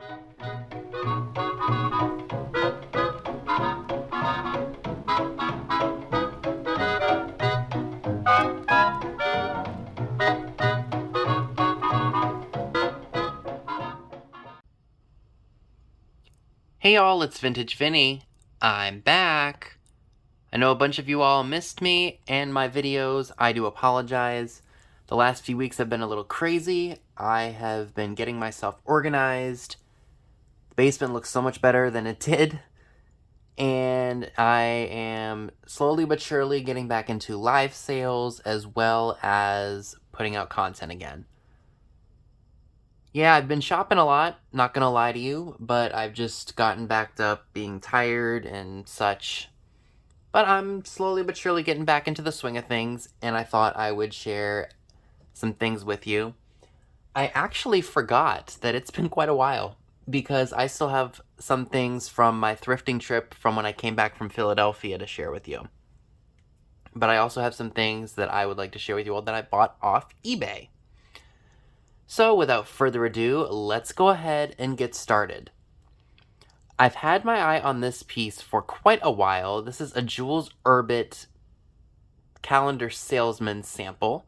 Hey y'all, it's Vintage Vinny. I'm back. I know a bunch of you all missed me and my videos. I do apologize. The last few weeks have been a little crazy. I have been getting myself organized. The basement looks so much better than it did. And I am slowly but surely getting back into live sales as well as putting out content again. Yeah, I've been shopping a lot, not gonna lie to you, but I've just gotten backed up being tired and such. But I'm slowly but surely getting back into the swing of things, and I thought I would share some things with you. I actually forgot that it's been quite a while, because I still have some things from my thrifting trip from when I came back from Philadelphia to share with you. But I also have some things that I would like to share with you all that I bought off eBay. So without further ado, let's go ahead and get started. I've had my eye on this piece for quite a while. This is a Jules Urbit Calendar Salesman sample.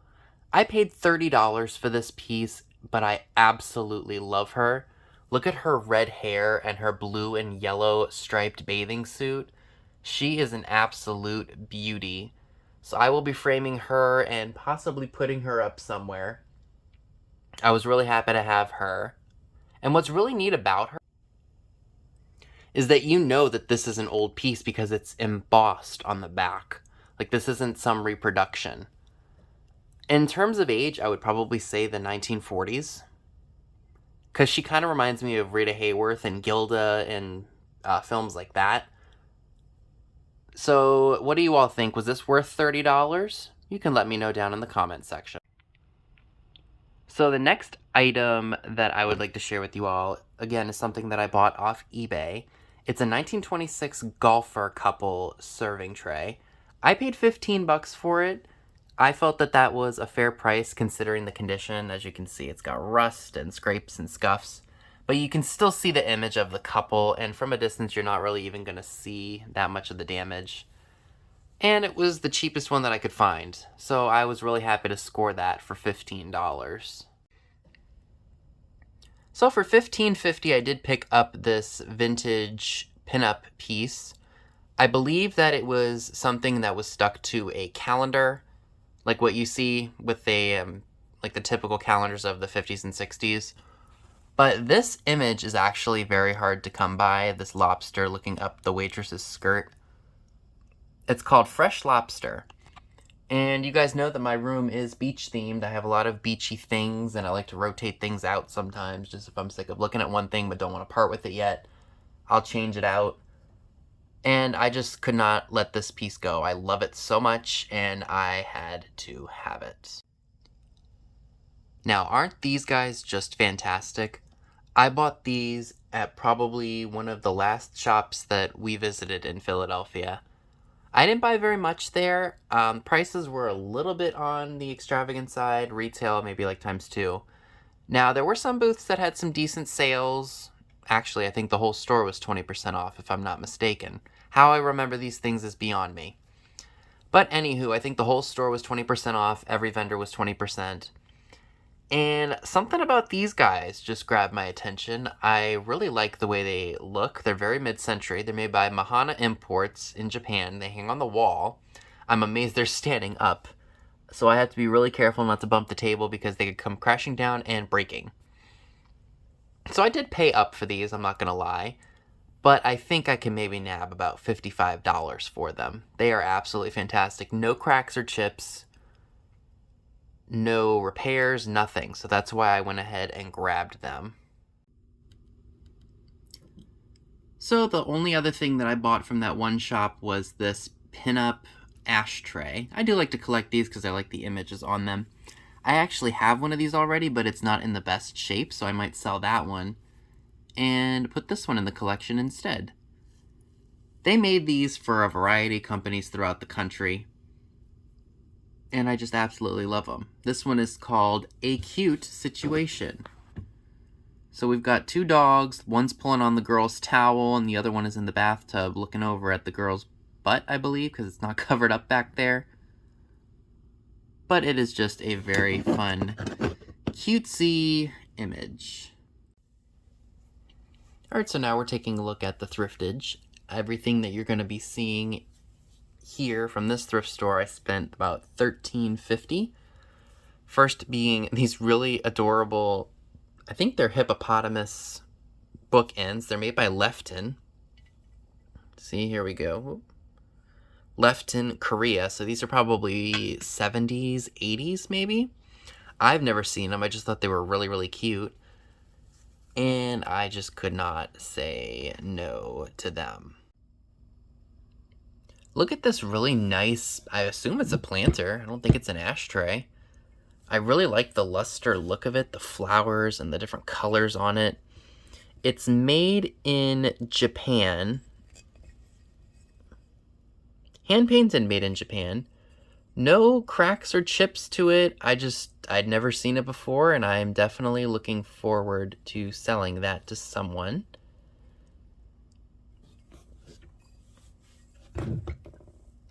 I paid $30 for this piece, but I absolutely love her. Look at her red hair and her blue and yellow striped bathing suit. She is an absolute beauty. So I will be framing her and possibly putting her up somewhere. I was really happy to have her. And what's really neat about her is that you know that this is an old piece because it's embossed on the back. Like, this isn't some reproduction. In terms of age, I would probably say the 1940s. Because she kind of reminds me of Rita Hayworth and Gilda in films like that. So, what do you all think? Was this worth $30? You can let me know down in the comment section. So the next item that I would like to share with you all, again, is something that I bought off eBay. It's a 1926 golfer couple serving tray. I paid $15 for it. I felt that that was a fair price considering the condition. As you can see, it's got rust and scrapes and scuffs. But you can still see the image of the couple, and from a distance, you're not really even going to see that much of the damage. And it was the cheapest one that I could find, so I was really happy to score that for $15. So for $15.50, I did pick up this vintage pinup piece. I believe that it was something that was stuck to a calendar, like what you see with like the typical calendars of the 50s and 60s. But this image is actually very hard to come by, this lobster looking up the waitress's skirt. It's called Fresh Lobster. And you guys know that my room is beach themed. I have a lot of beachy things, and I like to rotate things out sometimes, just if I'm sick of looking at one thing but don't want to part with it yet. I'll change it out. And I just could not let this piece go. I love it so much, and I had to have it. Now, aren't these guys just fantastic? I bought these at probably one of the last shops that we visited in Philadelphia. I didn't buy very much there. Prices were a little bit on the extravagant side. Retail, maybe like ×2. Now, there were some booths that had some decent sales. Actually, I think the whole store was 20% off, if I'm not mistaken. How I remember these things is beyond me. But anywho, I think the whole store was 20% off. Every vendor was 20%. And something about these guys just grabbed my attention. I really like the way they look. They're very mid-century. They're made by Mahana Imports in Japan. They hang on the wall. I'm amazed they're standing up. So I have to be really careful not to bump the table because they could come crashing down and breaking. So I did pay up for these, I'm not going to lie. But I think I can maybe nab about $55 for them. They are absolutely fantastic. No cracks or chips. No repairs, nothing. So that's why I went ahead and grabbed them. So the only other thing that I bought from that one shop was this pinup ashtray. I do like to collect these because I like the images on them. I actually have one of these already, but it's not in the best shape, so I might sell that one and put this one in the collection instead. They made these for a variety of companies throughout the country, and I just absolutely love them. This one is called A Cute Situation. So we've got two dogs. One's pulling on the girl's towel, and the other one is in the bathtub looking over at the girl's butt, I believe, because it's not covered up back there. But it is just a very fun, cutesy image. Alright, so now we're taking a look at the thriftage. Everything that you're going to be seeing here from this thrift store, I spent about $13.50. First being these really adorable, I think they're hippopotamus bookends. They're made by Lefton. See, here we go. Lefton, Korea. So these are probably 70s, 80s maybe. I've never seen them. I just thought they were really, really cute. And I just could not say no to them. Look at this really nice, I assume it's a planter. I don't think it's an ashtray. I really like the luster look of it, the flowers and the different colors on it. It's made in Japan. Hand painted, made in Japan. No cracks or chips to it. I'd never seen it before, and I'm definitely looking forward to selling that to someone.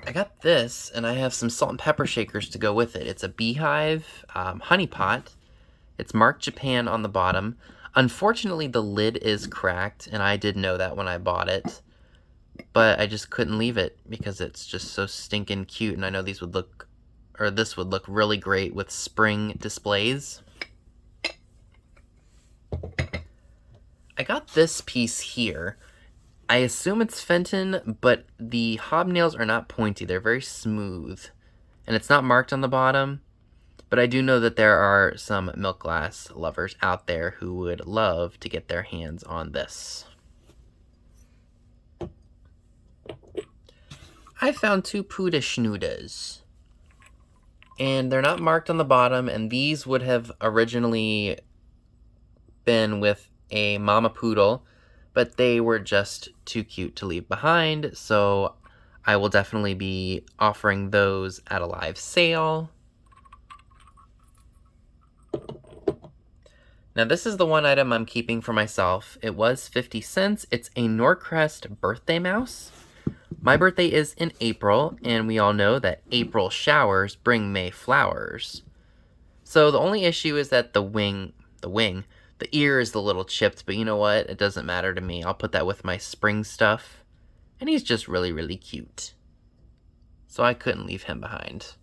I got this, and I have some salt and pepper shakers to go with it. It's a beehive honey pot. It's marked Japan on the bottom. Unfortunately, the lid is cracked, and I did know that when I bought it. But I just couldn't leave it because it's just so stinking cute, and I know these would look, or this would look really great with spring displays. I got this piece here. I assume it's Fenton, but the hobnails are not pointy. They're very smooth. And it's not marked on the bottom. But I do know that there are some milk glass lovers out there who would love to get their hands on this. I found two Puda Schnudas. And they're not marked on the bottom, and these would have originally been with a mama poodle, but they were just too cute to leave behind, so I will definitely be offering those at a live sale. Now this is the one item I'm keeping for myself. It was 50 cents. It's a Norcrest birthday mouse. My birthday is in April, and we all know that April showers bring May flowers. So the only issue is that the ear is a little chipped, but you know what? It doesn't matter to me. I'll put that with my spring stuff. And he's just really, really cute. So I couldn't leave him behind.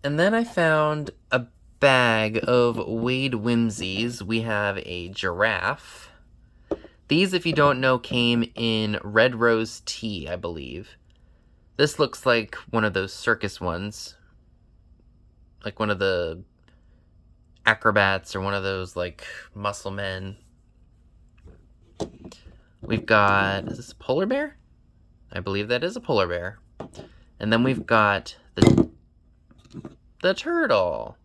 And then I found a bag of Wade Whimsies. We have a giraffe. These, if you don't know, came in Red Rose Tea, I believe. This looks like one of those circus ones. Like one of the acrobats or one of those like muscle men. We've got, is this a polar bear? I believe that is a polar bear. And then we've got the turtle.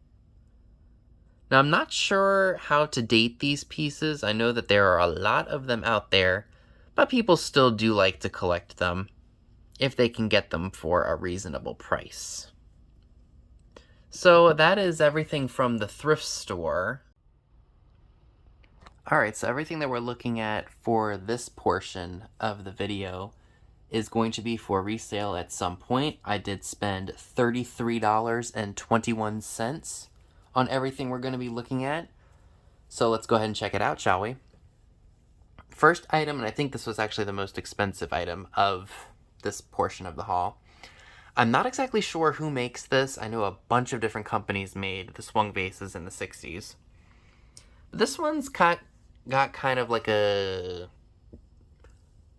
Now I'm not sure how to date these pieces. I know that there are a lot of them out there, but people still do like to collect them if they can get them for a reasonable price. So that is everything from the thrift store. Alright, so everything that we're looking at for this portion of the video is going to be for resale at some point. I did spend $33.21 on everything we're going to be looking at. So let's go ahead and check it out, shall we? First item, and I think this was actually the most expensive item of this portion of the haul. I'm not exactly sure who makes this. I know a bunch of different companies made the swung vases in the 60s. But this one's got kind of like a,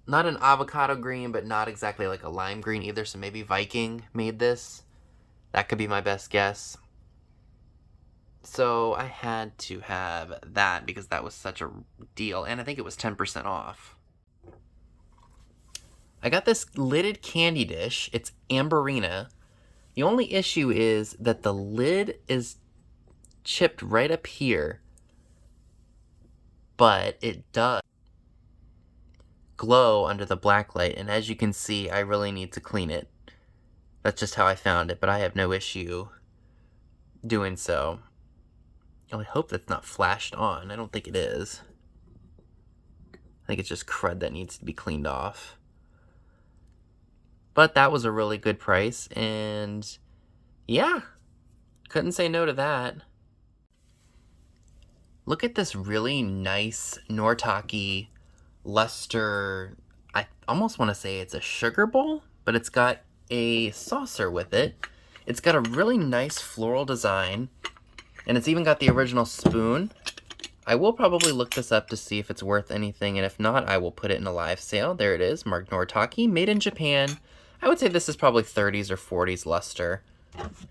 not an avocado green, but not exactly like a lime green either. So maybe Viking made this. That could be my best guess. So I had to have that because that was such a deal. And I think it was 10% off. I got this lidded candy dish. It's Amberina. The only issue is that the lid is chipped right up here. But it does glow under the black light. And as you can see, I really need to clean it. That's just how I found it, but I have no issue doing so. Oh, I hope that's not flashed on. I don't think it is. I think it's just crud that needs to be cleaned off. But that was a really good price, and yeah, couldn't say no to that. Look at this really nice Nortaki luster. I almost want to say it's a sugar bowl, but it's got a saucer with it. It's got a really nice floral design, and it's even got the original spoon. I will probably look this up to see if it's worth anything, and if not, I will put it in a live sale. There it is, marked Nortaki, made in Japan. I would say this is probably 30s or 40s luster.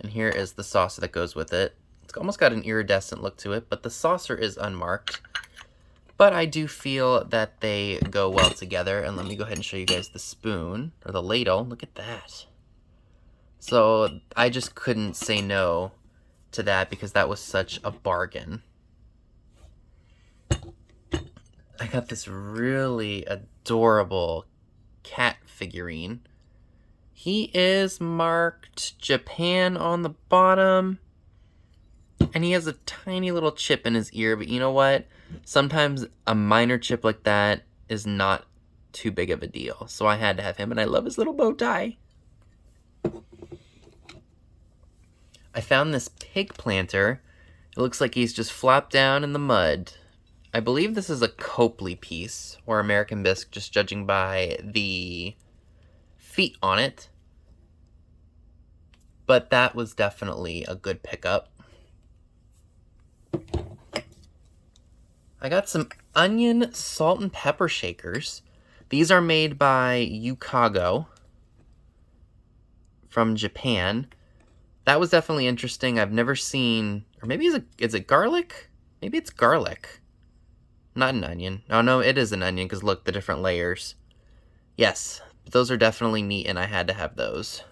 And here is the saucer that goes with it. It's almost got an iridescent look to it, but the saucer is unmarked. But I do feel that they go well together. And let me go ahead and show you guys the spoon, or the ladle. Look at that. So I just couldn't say no to that because that was such a bargain. I got this really adorable cat figurine. He is marked Japan on the bottom. And he has a tiny little chip in his ear, but you know what? Sometimes a minor chip like that is not too big of a deal. So I had to have him, and I love his little bow tie. I found this pig planter. It looks like he's just flopped down in the mud. I believe this is a Copley piece, or American bisque, just judging by the feet on it. But that was definitely a good pickup. I got some onion salt and pepper shakers. These are made by Yukago from Japan. That was definitely interesting. I've never seen, or maybe is it garlic? Maybe it's garlic. Not an onion. Oh no, it is an onion because look, the different layers. Yes, but those are definitely neat and I had to have those.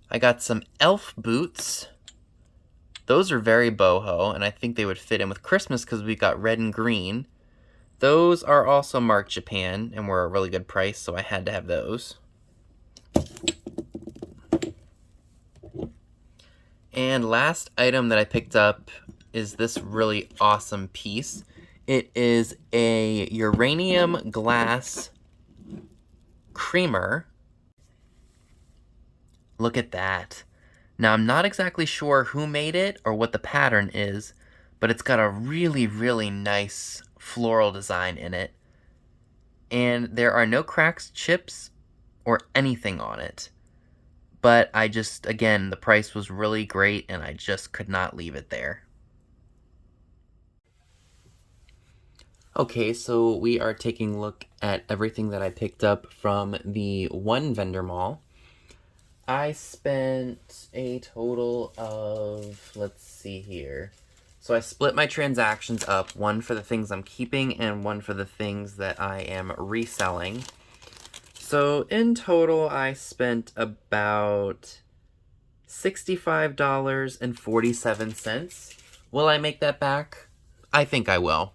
I got some elf boots. Those are very boho, and I think they would fit in with Christmas because we got red and green. Those are also marked Japan and were a really good price, so I had to have those. And last item that I picked up is this really awesome piece. It is a uranium glass creamer. Look at that. Now, I'm not exactly sure who made it or what the pattern is, but it's got a really, really nice floral design in it. And there are no cracks, chips, or anything on it. But I just, again, the price was really great and I just could not leave it there. Okay, so we are taking a look at everything that I picked up from the one vendor mall. I spent a total of, let's see here. So I split my transactions up, one for the things I'm keeping and one for the things that I am reselling. So in total, I spent about $65.47. Will I make that back? I think I will.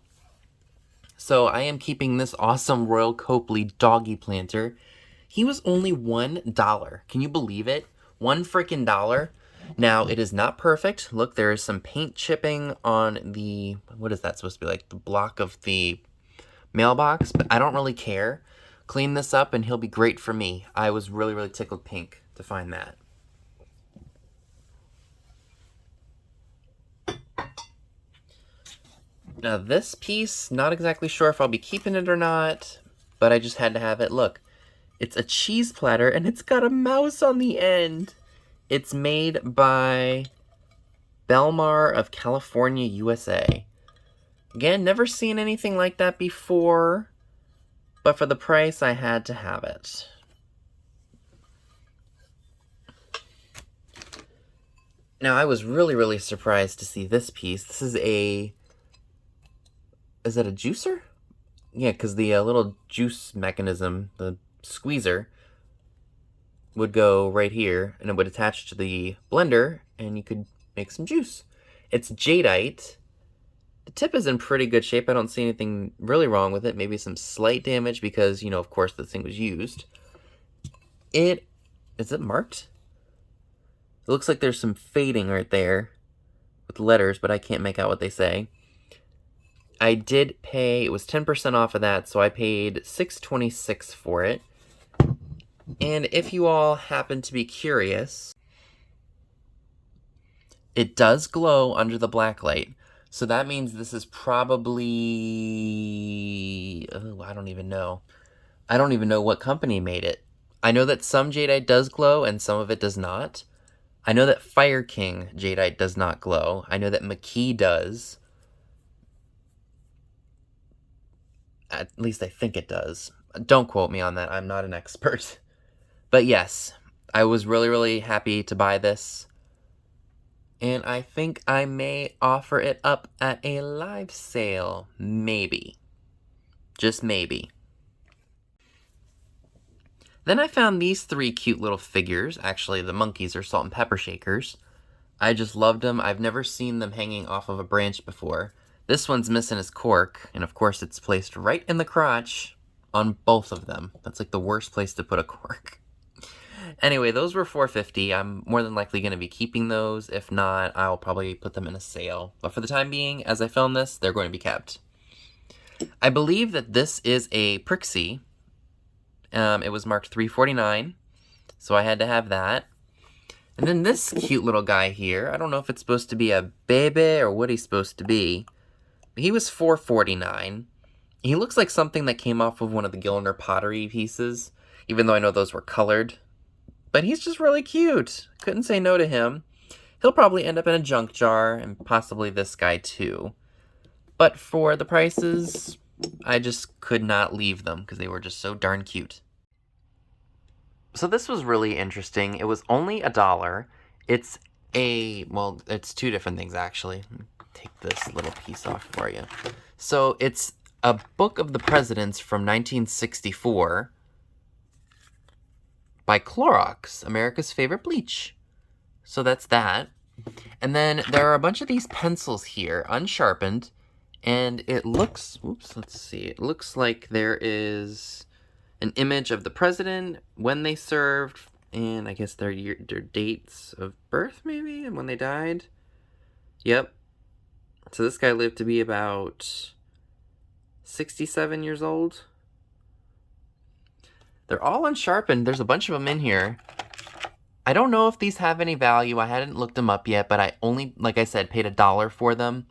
So I am keeping this awesome Royal Copley doggy planter. He was only $1. Can you believe it? $1 freaking dollar. Now, it is not perfect. Look, there is some paint chipping on the, what is that supposed to be, like the block of the mailbox? But I don't really care. Clean this up and he'll be great for me. I was really, really tickled pink to find that. Now, this piece, not exactly sure if I'll be keeping it or not, but I just had to have it. Look. It's a cheese platter, and it's got a mouse on the end. It's made by Belmar of California, USA. Again, never seen anything like that before, but for the price, I had to have it. Now, I was really, really surprised to see this piece. This is a... Is that a juicer? Yeah, because the little juice mechanism, the squeezer, would go right here and it would attach to the blender and you could make some juice. It's jadeite. The tip is in pretty good shape. I don't see anything really wrong with it. Maybe some slight damage because, you know, of course the thing was used. Is it marked? It looks like there's some fading right there with letters, but I can't make out what they say. I did pay, it was 10% off of that, so I paid $6.26 for it. And if you all happen to be curious, it does glow under the black light. So that means this is probably, oh, I don't even know. I don't even know what company made it. I know that some jadeite does glow and some of it does not. I know that Fire King jadeite does not glow. I know that McKee does. At least I think it does. Don't quote me on that. I'm not an expert. But yes, I was really, really happy to buy this. And I think I may offer it up at a live sale. Maybe. Just maybe. Then I found these 3 cute little figures. Actually, the monkeys are salt and pepper shakers. I just loved them. I've never seen them hanging off of a branch before. This one's missing his cork, and of course it's placed right in the crotch on both of them. That's like the worst place to put a cork. Anyway, those were $4.50. I'm more than likely going to be keeping those. If not, I'll probably put them in a sale. But for the time being, as I film this, they're going to be kept. I believe that this is a Prixie. It was marked $3.49, so I had to have that. And then this cute little guy here, I don't know if it's supposed to be a baby or what he's supposed to be. But he was $4.49. He looks like something that came off of one of the Gilner pottery pieces, even though I know those were colored. But he's just really cute. Couldn't say no to him. He'll probably end up in a junk jar, and possibly this guy too. But for the prices, I just could not leave them because they were just so darn cute. So this was really interesting. It was only $1. It's it's 2 different things actually. Let me take this little piece off for you. So it's a book of the presidents from 1964 by Clorox, America's favorite bleach. So that's that. And then there are a bunch of these pencils here, unsharpened, and it looks, let's see, it looks like there is an image of the president, when they served, and I guess their dates of birth, maybe, and when they died. Yep. So this guy lived to be about 67 years old. They're all unsharpened. There's a bunch of them in here. I don't know if these have any value. I hadn't looked them up yet, but I only, like I said, paid $1 for them.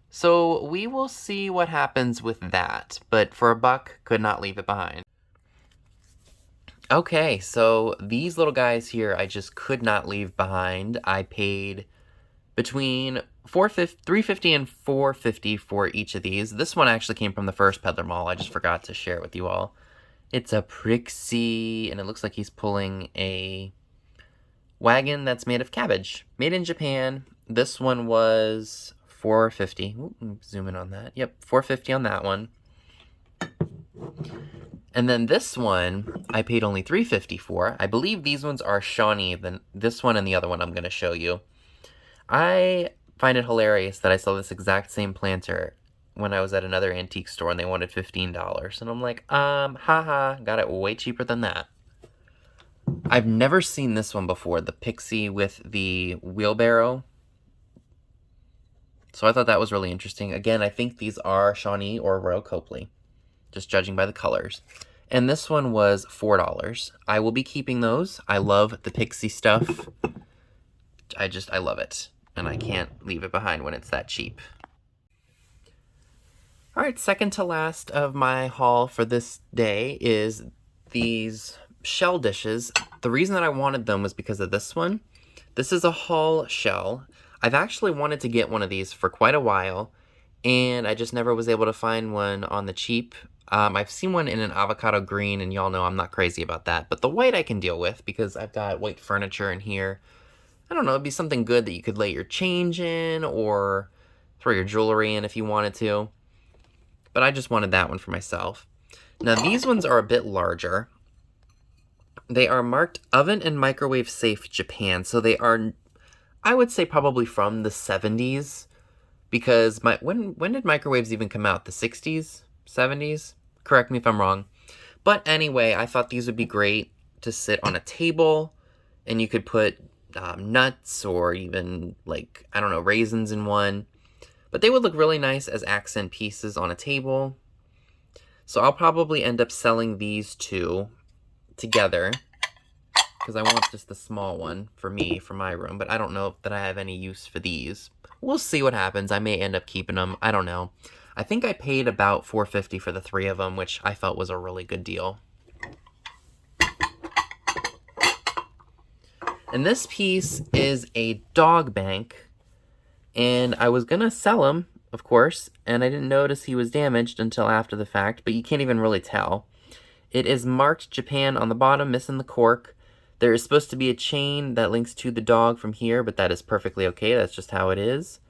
So we will see what happens with that. But for $1, could not leave it behind. Okay, so these little guys here I just could not leave behind. I paid between $3.50 and $4.50 for each of these. This one actually came from the first Peddler Mall. I just forgot to share it with you all. It's a Prixie, and it looks like he's pulling a wagon that's made of cabbage. Made in Japan. This one was $4.50. Ooh, zoom in on that. Yep, $4.50 on that one. And then this one, I paid only $3.50 for. I believe these ones are Shawnee, this one and the other one I'm going to show you. I find it hilarious that I saw this exact same planter when I was at another antique store and they wanted $15. And I'm like, haha, got it way cheaper than that. I've never seen this one before, the Pixie with the wheelbarrow. So I thought that was really interesting. Again, I think these are Shawnee or Royal Copley, just judging by the colors. And this one was $4. I will be keeping those. I love the Pixie stuff. I love it. And I can't leave it behind when it's that cheap. Alright, second to last of my haul for this day is these shell dishes. The reason that I wanted them was because of this one. This is a Hall shell. I've actually wanted to get one of these for quite a while, and I just never was able to find one on the cheap. I've seen one in an avocado green, and y'all know I'm not crazy about that. But the white I can deal with because I've got white furniture in here. I don't know, it'd be something good that you could lay your change in or throw your jewelry in if you wanted to. But I just wanted that one for myself. Now these ones are a bit larger. They are marked oven and microwave safe Japan. So they are, I would say, probably from the 70s. Because when did microwaves even come out? The 60s? 70s? Correct me if I'm wrong. But anyway, I thought these would be great to sit on a table. And you could put nuts or even, like, I don't know, raisins in one. But they would look really nice as accent pieces on a table. So I'll probably end up selling these two together because I want just the small one for me, for my room. But I don't know that I have any use for these. We'll see what happens. I may end up keeping them. I don't know. I think I paid about $4.50 for the 3 of them, which I felt was a really good deal. And this piece is a dog bank, and I was gonna sell him, of course, and I didn't notice he was damaged until after the fact, but you can't even really tell. It is marked Japan on the bottom, missing the cork. There is supposed to be a chain that links to the dog from here, but that is perfectly okay. That's just how it is.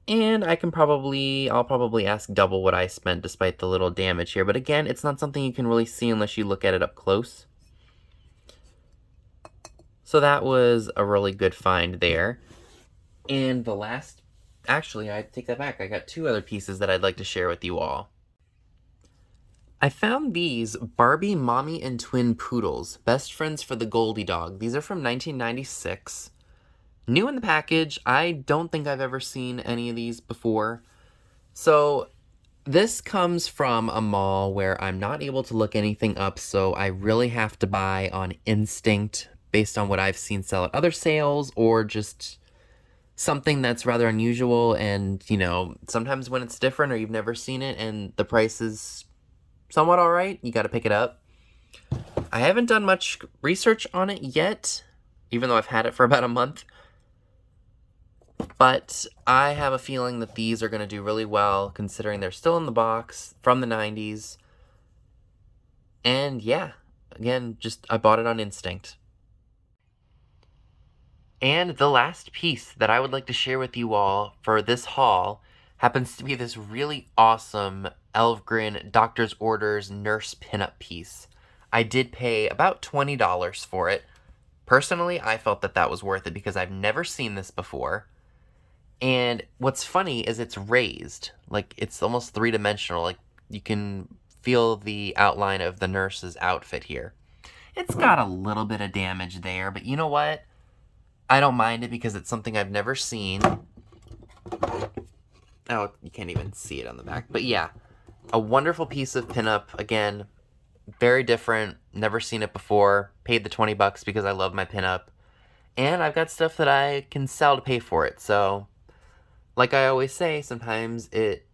And I'll probably ask double what I spent despite the little damage here. But again, it's not something you can really see unless you look at it up close. So that was a really good find there. And the last, actually, I take that back. I got 2 other pieces that I'd like to share with you all. I found these Barbie Mommy and Twin Poodles, best friends for the Goldie Dog. These are from 1996. New in the package. I don't think I've ever seen any of these before. So this comes from a mall where I'm not able to look anything up, so I really have to buy on instinct based on what I've seen sell at other sales or just something that's rather unusual. And, you know, sometimes when it's different or you've never seen it and the price is somewhat alright, you gotta pick it up. I haven't done much research on it yet, even though I've had it for about a month. But I have a feeling that these are going to do really well, considering they're still in the box from the 90s. And yeah, again, I bought it on instinct. And the last piece that I would like to share with you all for this haul happens to be this really awesome Elfgren Doctor's Orders Nurse pinup piece. I did pay about $20 for it. Personally, I felt that that was worth it because I've never seen this before. And what's funny is it's raised. Like, it's almost 3-dimensional. Like, you can feel the outline of the nurse's outfit here. It's got a little bit of damage there, but you know what? I don't mind it because it's something I've never seen. Oh, you can't even see it on the back. But yeah, a wonderful piece of pinup. Again, very different. Never seen it before. Paid the $20 because I love my pinup. And I've got stuff that I can sell to pay for it, so like I always say, sometimes it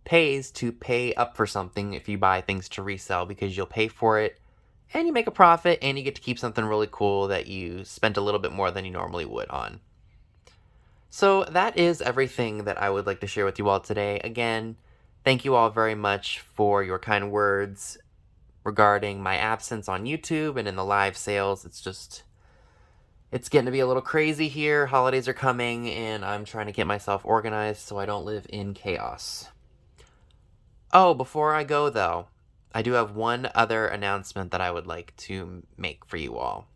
pays to pay up for something if you buy things to resell because you'll pay for it and you make a profit and you get to keep something really cool that you spent a little bit more than you normally would on. So that is everything that I would like to share with you all today. Again, thank you all very much for your kind words regarding my absence on YouTube and in the live sales. It's getting to be a little crazy here. Holidays are coming, and I'm trying to get myself organized so I don't live in chaos. Oh, before I go, though, I do have one other announcement that I would like to make for you all.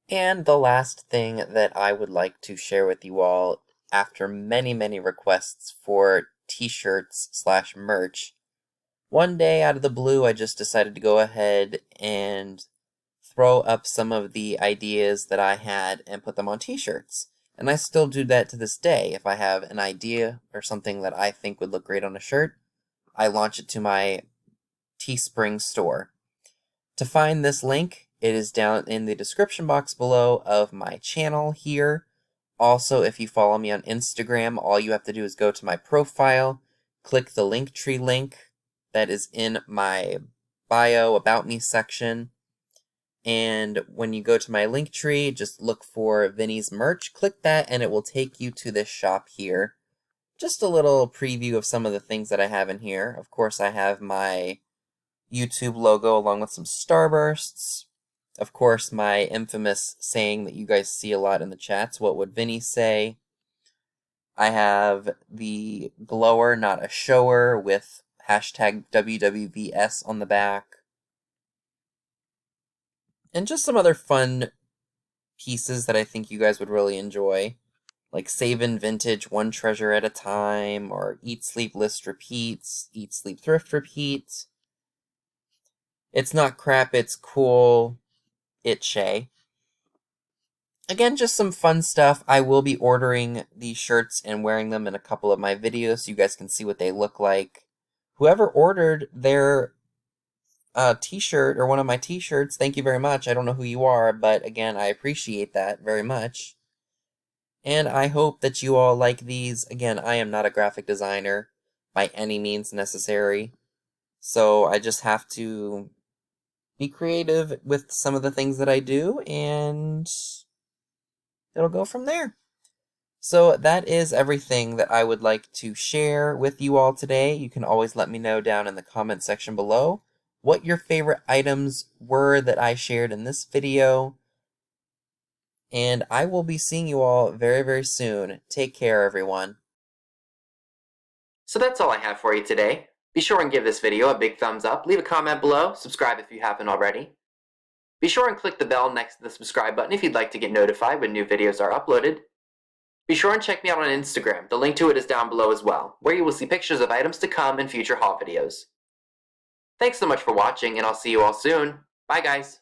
And the last thing that I would like to share with you all, after many, many requests for t-shirts/merch, one day out of the blue, I just decided to go ahead and throw up some of the ideas that I had and put them on t-shirts. And I still do that to this day. If I have an idea or something that I think would look great on a shirt, I launch it to my Teespring store. To find this link, it is down in the description box below of my channel here. Also, if you follow me on Instagram, all you have to do is go to my profile, click the Linktree link that is in my bio About Me section. And when you go to my Linktree, just look for Vinny's merch, click that, and it will take you to this shop here. Just a little preview of some of the things that I have in here. Of course, I have my YouTube logo along with some Starbursts. Of course, my infamous saying that you guys see a lot in the chats, what would Vinny say? I have the glower, not a shower, with hashtag WWVS on the back. And just some other fun pieces that I think you guys would really enjoy. Like Savin' Vintage, One Treasure at a Time, or Eat, Sleep, List, Repeats, Eat, Sleep, Thrift, Repeat. It's not crap, it's cool. Itche. Again, just some fun stuff. I will be ordering these shirts and wearing them in a couple of my videos so you guys can see what they look like. Whoever ordered their t-shirt or one of my t-shirts, thank you very much. I don't know who you are, but again, I appreciate that very much. And I hope that you all like these. Again, I am not a graphic designer by any means necessary. So I just have to be creative with some of the things that I do, and it'll go from there. So that is everything that I would like to share with you all today. You can always let me know down in the comment section below what your favorite items were that I shared in this video. And I will be seeing you all very, very soon. Take care, everyone. So that's all I have for you today. Be sure and give this video a big thumbs up, leave a comment below, subscribe if you haven't already. Be sure and click the bell next to the subscribe button if you'd like to get notified when new videos are uploaded. Be sure and check me out on Instagram, the link to it is down below as well, where you will see pictures of items to come in future haul videos. Thanks so much for watching, and I'll see you all soon. Bye guys!